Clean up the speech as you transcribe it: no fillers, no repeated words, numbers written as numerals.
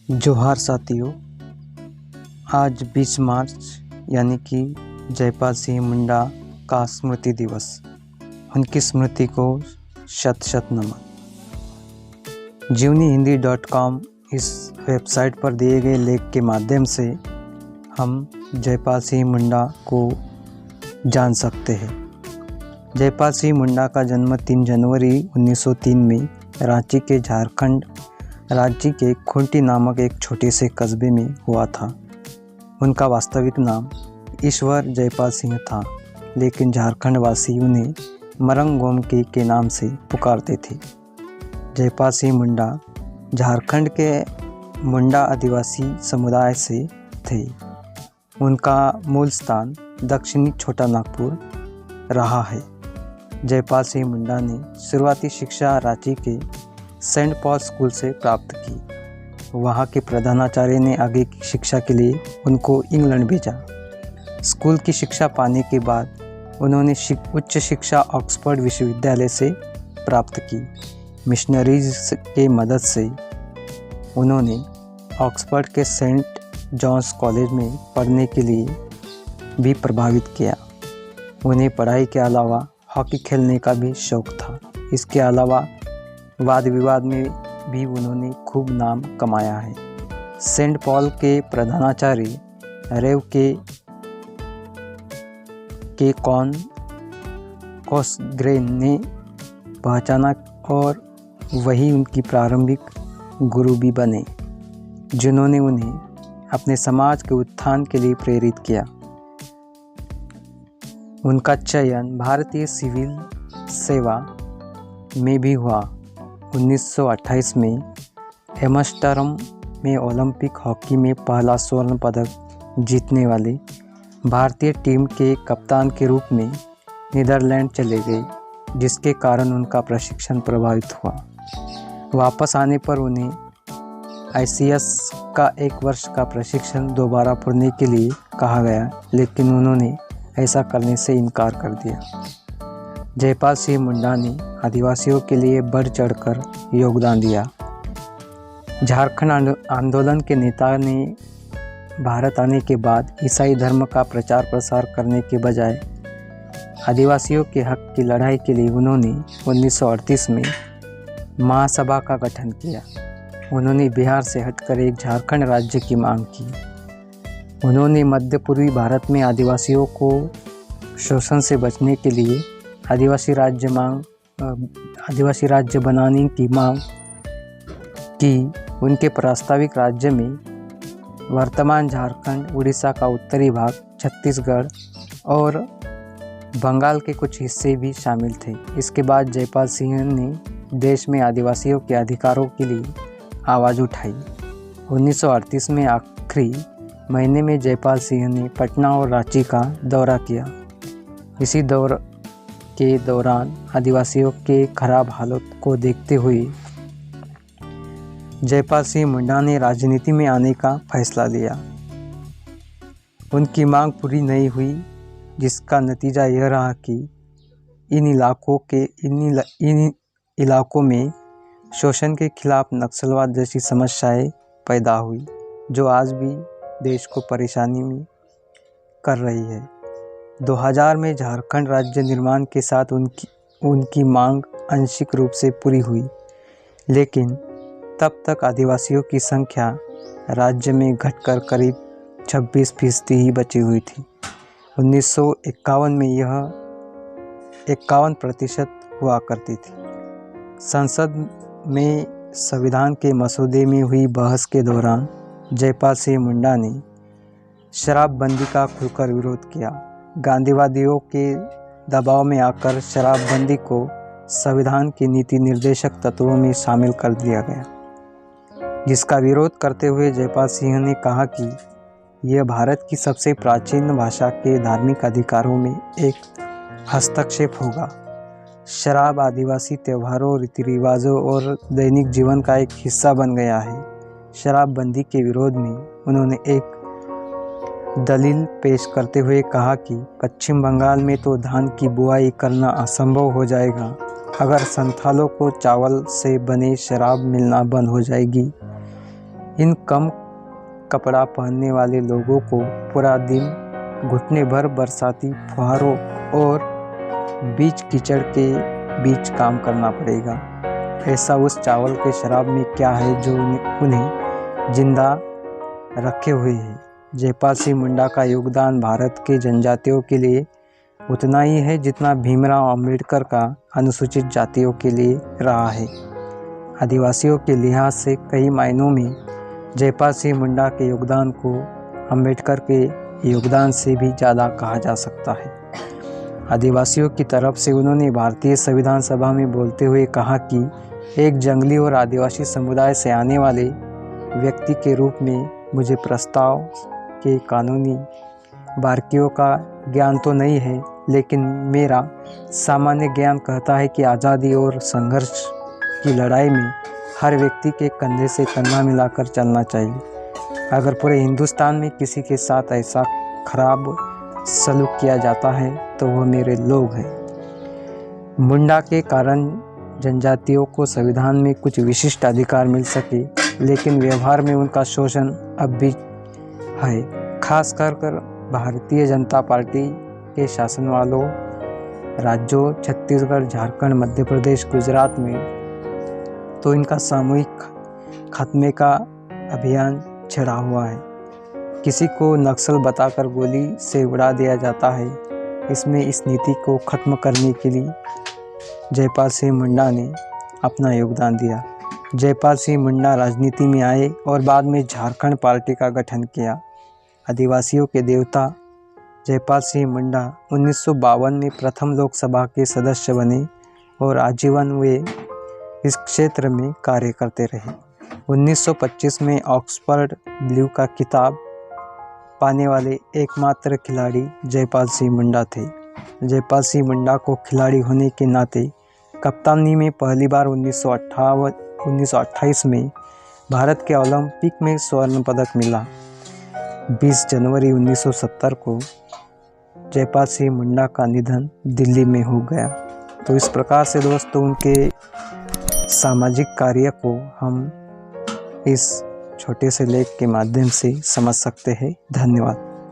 जोहार साथियों, आज 20 मार्च यानी कि जयपाल सिंह मुंडा का स्मृति दिवस। उनकी स्मृति को शत शत नमन। जीवनीहिंदी.com इस वेबसाइट पर दिए गए लेख के माध्यम से हम जयपाल सिंह मुंडा को जान सकते हैं। जयपाल सिंह मुंडा का जन्म 3 जनवरी 1903 में रांची के झारखंड राज्य के खूंटी नामक एक छोटे से कस्बे में हुआ था। उनका वास्तविक नाम ईश्वर जयपाल सिंह था, लेकिन झारखंड वासी उन्हें मरंग गोमके के नाम से पुकारते थे। जयपाल सिंह मुंडा झारखंड के मुंडा आदिवासी समुदाय से थे। उनका मूल स्थान दक्षिणी छोटा नागपुर रहा है। जयपाल सिंह मुंडा ने शुरुआती शिक्षा रांची के सेंट पॉल स्कूल से प्राप्त की। वहाँ के प्रधानाचार्य ने आगे की शिक्षा के लिए उनको इंग्लैंड भेजा। स्कूल की शिक्षा पाने के बाद उन्होंने उच्च शिक्षा ऑक्सफोर्ड विश्वविद्यालय से प्राप्त की। मिशनरीज के मदद से उन्होंने ऑक्सफोर्ड के सेंट जॉन्स कॉलेज में पढ़ने के लिए भी प्रभावित किया। उन्हें पढ़ाई के अलावा हॉकी खेलने का भी शौक था। इसके अलावा वाद विवाद में भी उन्होंने खूब नाम कमाया है। सेंट पॉल के प्रधानाचार्य रेव के कॉन कोसग्रेन ने पहचाना और वही उनकी प्रारंभिक गुरु भी बने, जिन्होंने उन्हें अपने समाज के उत्थान के लिए प्रेरित किया। उनका चयन भारतीय सिविल सेवा में भी हुआ। 1928 में एम्स्टर्डम में ओलंपिक हॉकी में पहला स्वर्ण पदक जीतने वाले भारतीय टीम के कप्तान के रूप में नीदरलैंड चले गए, जिसके कारण उनका प्रशिक्षण प्रभावित हुआ। वापस आने पर उन्हें ICS का 1 वर्ष का प्रशिक्षण दोबारा पढ़ने के लिए कहा गया, लेकिन उन्होंने ऐसा करने से इनकार कर दिया। जयपाल सिंह मुंडा ने आदिवासियों के लिए बढ़ चढ़कर योगदान दिया। झारखंड आंदोलन के नेता ने भारत आने के बाद ईसाई धर्म का प्रचार प्रसार करने के बजाय आदिवासियों के हक की लड़ाई के लिए उन्होंने 1938 में महासभा का गठन किया। उन्होंने बिहार से हटकर एक झारखंड राज्य की मांग की। उन्होंने मध्य पूर्वी भारत में आदिवासियों को शोषण से बचने के लिए आदिवासी राज्य बनाने की मांग की। उनके प्रस्तावित राज्य में वर्तमान झारखंड, उड़ीसा का उत्तरी भाग, छत्तीसगढ़ और बंगाल के कुछ हिस्से भी शामिल थे। इसके बाद जयपाल सिंह ने देश में आदिवासियों के अधिकारों के लिए आवाज़ उठाई। 1938 में आखिरी महीने में जयपाल सिंह ने पटना और रांची का दौरा किया। इसी दौर के दौरान आदिवासियों के खराब हालत को देखते हुए जयपाल सिंह मुंडा ने राजनीति में आने का फैसला लिया। उनकी मांग पूरी नहीं हुई, जिसका नतीजा यह रहा कि इन इलाकों में शोषण के खिलाफ नक्सलवाद जैसी समस्याएं पैदा हुई, जो आज भी देश को परेशानी में कर रही है। 2000 में झारखंड राज्य निर्माण के साथ उनकी मांग आंशिक रूप से पूरी हुई, लेकिन तब तक आदिवासियों की संख्या राज्य में घटकर करीब 26% ही बची हुई थी। 1951 में यह 51% हुआ करती थी। संसद में संविधान के मसौदे में हुई बहस के दौरान जयपाल सिंह मुंडा ने शराबबंदी का खुलकर विरोध किया। गांधीवादियों के दबाव में आकर शराबबंदी को संविधान के नीति निर्देशक तत्वों में शामिल कर दिया गया, जिसका विरोध करते हुए जयपाल सिंह ने कहा कि यह भारत की सबसे प्राचीन भाषा के धार्मिक अधिकारों में एक हस्तक्षेप होगा। शराब आदिवासी त्योहारों, रीति रिवाजों और दैनिक जीवन का एक हिस्सा बन गया है। शराबबंदी के विरोध में उन्होंने एक दलील पेश करते हुए कहा कि पश्चिम बंगाल में तो धान की बुआई करना असंभव हो जाएगा अगर संथालों को चावल से बने शराब मिलना बंद हो जाएगी। इन कम कपड़ा पहनने वाले लोगों को पूरा दिन घुटने भर बरसाती फुहारों और बीच कीचड़ के बीच काम करना पड़ेगा। ऐसा उस चावल के शराब में क्या है जो उन्हें जिंदा रखे हुए है। जयपाल सिंह मुंडा का योगदान भारत के जनजातियों के लिए उतना ही है जितना भीमराव अंबेडकर का अनुसूचित जातियों के लिए रहा है। आदिवासियों के लिहाज से कई मायनों में जयपाल सिंह मुंडा के योगदान को अंबेडकर के योगदान से भी ज़्यादा कहा जा सकता है। आदिवासियों की तरफ से उन्होंने भारतीय संविधान सभा में बोलते हुए कहा कि एक जंगली और आदिवासी समुदाय से आने वाले व्यक्ति के रूप में मुझे प्रस्ताव के कानूनी बारीकियों का ज्ञान तो नहीं है, लेकिन मेरा सामान्य ज्ञान कहता है कि आज़ादी और संघर्ष की लड़ाई में हर व्यक्ति के कंधे से कंधा मिलाकर चलना चाहिए। अगर पूरे हिंदुस्तान में किसी के साथ ऐसा खराब सलूक किया जाता है तो वह मेरे लोग हैं। मुंडा के कारण जनजातियों को संविधान में कुछ विशिष्ट अधिकार मिल सके, लेकिन व्यवहार में उनका शोषण अब भी है। खासकर भारतीय जनता पार्टी के शासन वालों राज्यों छत्तीसगढ़, झारखंड, मध्य प्रदेश, गुजरात में तो इनका सामूहिक खात्मे का अभियान छिड़ा हुआ है। किसी को नक्सल बताकर गोली से उड़ा दिया जाता है। इसमें इस नीति को खत्म करने के लिए जयपाल सिंह मुंडा ने अपना योगदान दिया। जयपाल सिंह मुंडा राजनीति में आए और बाद में झारखंड पार्टी का गठन किया। आदिवासियों के देवता जयपाल सिंह मुंडा 1952 में प्रथम लोकसभा के सदस्य बने और आजीवन वे इस क्षेत्र में कार्य करते रहे। 1925 में ऑक्सफोर्ड ब्लू का खिताब पाने वाले एकमात्र खिलाड़ी जयपाल सिंह मुंडा थे। जयपाल सिंह मुंडा को खिलाड़ी होने के नाते कप्तानी में पहली बार 1928 में भारत के ओलंपिक में स्वर्ण पदक मिला। 20 जनवरी 1970 को जयपाल सिंह मुंडा का निधन दिल्ली में हो गया। तो इस प्रकार से दोस्तों उनके सामाजिक कार्य को हम इस छोटे से लेख के माध्यम से समझ सकते हैं। धन्यवाद।